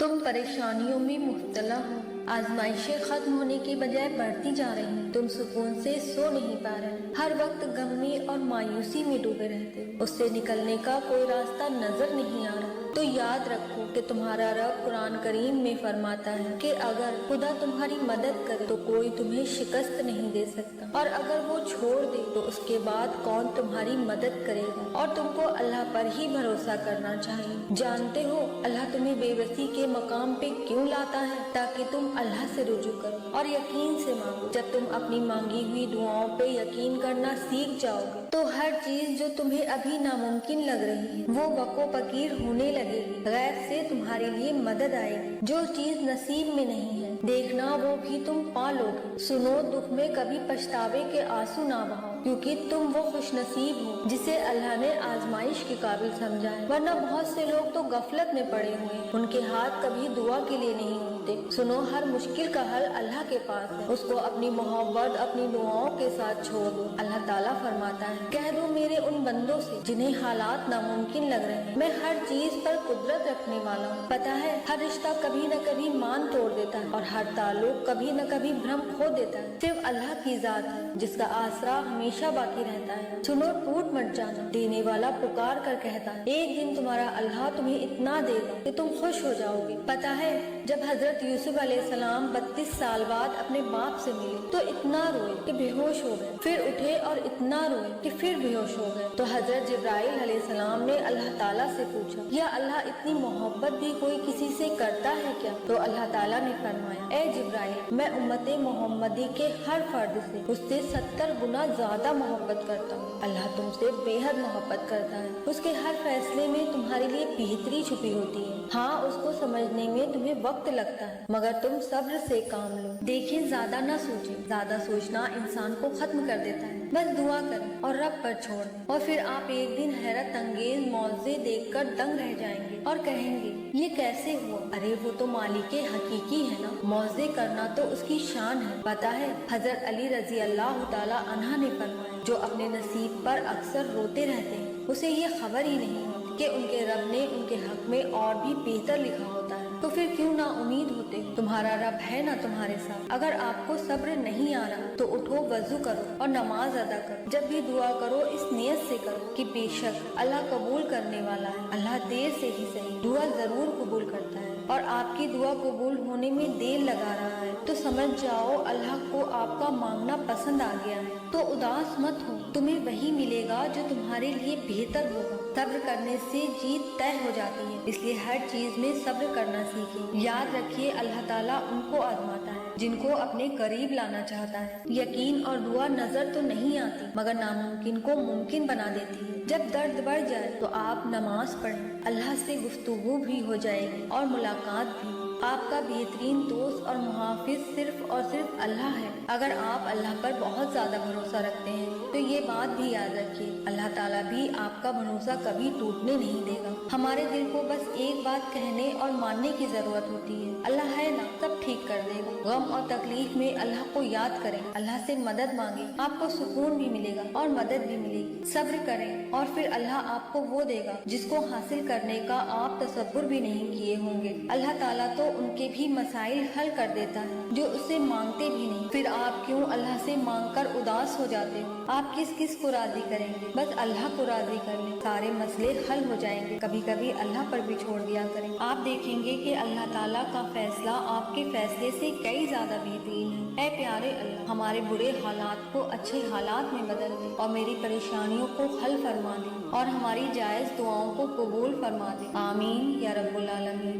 तुम परेशानियों में मुब्तला हो, आजमाइशें खत्म होने के बजाय बढ़ती जा रही हैं। तुम सुकून से सो नहीं पा रहे, हर वक्त गम में और मायूसी में डूबे रहते हो। उससे निकलने का कोई रास्ता नजर नहीं आ रहा। तो याद रखो कि तुम्हारा रब कुरान करीम में फरमाता है कि अगर खुदा तुम्हारी मदद करे तो कोई तुम्हें शिकस्त नहीं दे सकता, और अगर वो छोड़ दे तो उसके बाद कौन तुम्हारी मदद करेगा। और तुमको अल्लाह पर ही भरोसा करना चाहिए। जानते हो अल्लाह तुम्हें बेबसी के मकाम पे क्यों लाता है? ताकि तुम अल्लाह से रुजू करो और यकीन से मांगो। जब तुम अपनी मांगी हुई दुआओं पे यकीन करना सीख जाओगे तो हर चीज जो तुम्हें अभी नामुमकिन लग रही है वो वको फकीर होने लगेगी। गैर से तुम्हारे लिए मदद आएगी। जो चीज नसीब में नहीं है देखना वो भी तुम पा लोगे। सुनो, दुख में कभी पछतावे के आंसू ना बहाओ, क्योंकि तुम वो खुशनसीब हो जिसे अल्लाह ने आजमाइश के काबिल समझा है। वरना बहुत से लोग तो गफलत में पड़े हुए हैं, उनके हाथ कभी दुआ के लिए नहीं होते। सुनो, हर मुश्किल का हल अल्लाह के पास है। उसको अपनी मोहब्बत अपनी दुआओं के साथ छोड़ दो। अल्लाह ताला फरमाता है, कह दो मेरे उन बंदों से जिन्हें हालात नामुमकिन लग रहे हैं, मैं हर चीज पर कुदरत रखने वाला हूँ। पता है हर रिश्ता कभी न कभी मान तोड़ देता है और हर ताल्लुक कभी न कभी भ्रम खो देता है। सिर्फ अल्लाह की जात है जिसका आसरा हमेशा बाकी रहता है। सुनो, टूट मत जाना। देने वाला पुकार कर कहता है, एक दिन तुम्हारा अल्लाह तुम्हें इतना देगा कि तुम खुश हो जाओगे। पता है जब हजरत यूसुफ अलैहिस्सलाम 32 साल बाद अपने बाप से मिले तो इतना रोए कि बेहोश हो गए, फिर उठे और इतना रोए कि फिर बेहोश हो गए। तो हजरत जिब्राइल अलैहिस्सलाम ने अल्लाह ताला से पूछा, या अल्लाह इतनी मोहब्बत भी कोई किसी से करता है क्या? तो अल्लाह ताला ने फरमाया, ए जिब्राइल, मैं उम्मते मोहम्मदी के हर फर्द से उससे 70 गुना ज्यादा मोहब्बत करता हूँ। अल्लाह तुमसे बेहद मोहब्बत करता है। उसके हर फैसले में तुम्हारे लिए बेहतरी छुपी होती है। हाँ, उसको समझने में तुम्हें वक्त लगता है, मगर तुम सब्र से काम लो। देखिए, ज्यादा ना सोचें। ज्यादा सोचना इंसान को खत्म कर देता है। बस दुआ करें और रब पर छोड़ दें, और फिर आप एक दिन हैरत अंगेज मौजे देखकर दंग रह जाएंगे और कहेंगे, ये कैसे हुआ? अरे वो तो मालिके हकीकी है ना। मौजे करना तो उसकी शान है। पता है हजरत अली रजी अल्लाह ताला अन्हा ने फरमाया, जो अपने नसीब पर अक्सर रोते रहते हैं उसे ये खबर ही नहीं होती कि उनके रब ने उनके हक में और भी बेहतर लिखा होता है। तो फिर क्यों ना उम्मीद होते हो? तुम्हारा रब है ना तुम्हारे साथ। अगर आपको सब्र नहीं आ रहा तो उठो, वजू करो और नमाज अदा करो। जब भी दुआ करो इस नियत से करो कि बेशक अल्लाह कबूल करने वाला है। अल्लाह देर से ही सही दुआ जरूर कबूल करता है, और आपकी दुआ कबूल होने में देर लगा रहा है तो समझ जाओ अल्लाह को आपका मांगना पसंद आ गया है। तो उदास मत हो, तुम्हें वही मिलेगा जो तुम्हारे लिए बेहतर होगा। सब्र करने से जीत तय हो जाती है, इसलिए हर चीज में सब्र करना सीखिए। याद रखिए अल्लाह ताला उनको आजमाता है जिनको अपने करीब लाना चाहता है। यकीन और दुआ नजर तो नहीं आती, मगर नामुमकिन को मुमकिन बना देती है। जब दर्द बढ़ जाए तो आप नमाज पढ़ें, अल्लाह से गुफ्तगू भी हो जाएगी और मुलाकात भी। आपका बेहतरीन दोस्त और मुहाफिज सिर्फ और सिर्फ अल्लाह है। अगर आप अल्लाह पर बहुत ज्यादा भरोसा रखते हैं तो ये बात भी याद रखिए, अल्लाह ताला भी आपका भरोसा कभी टूटने नहीं देगा। हमारे दिल को बस एक बात कहने और मानने की जरूरत होती है, अल्लाह है ना, सब ठीक कर देगा। गम और तकलीफ में अल्लाह को याद करें, अल्लाह से मदद मांगे, आपको सुकून भी मिलेगा और मदद भी मिलेगी। सब्र करें और फिर अल्लाह आपको वो देगा जिसको हासिल करने का आप तसव्वुर भी नहीं किए होंगे। अल्लाह ताला तो उनके भी मसाइल हल कर देता है जो उससे मांगते भी नहीं। फिर आप क्यों अल्लाह से मांगकर उदास हो जाते हो? आप किस किस को राजी करेंगे? बस अल्लाह को राजी कर लें, सारे मसले हल हो जाएंगे। कभी कभी अल्लाह पर भी छोड़ दिया करें, आप देखेंगे कि अल्लाह ताला का फैसला आपके फैसले से कई ज्यादा बेहतरीन है। ऐ प्यारे अल्लाह, हमारे बुरे हालात को अच्छे हालात में बदल दे और मेरी परेशानियों को हल फरमा दे और हमारी जायज दुआओं को कबूल फरमा दे। आमीन या रब्बुल आलमीन।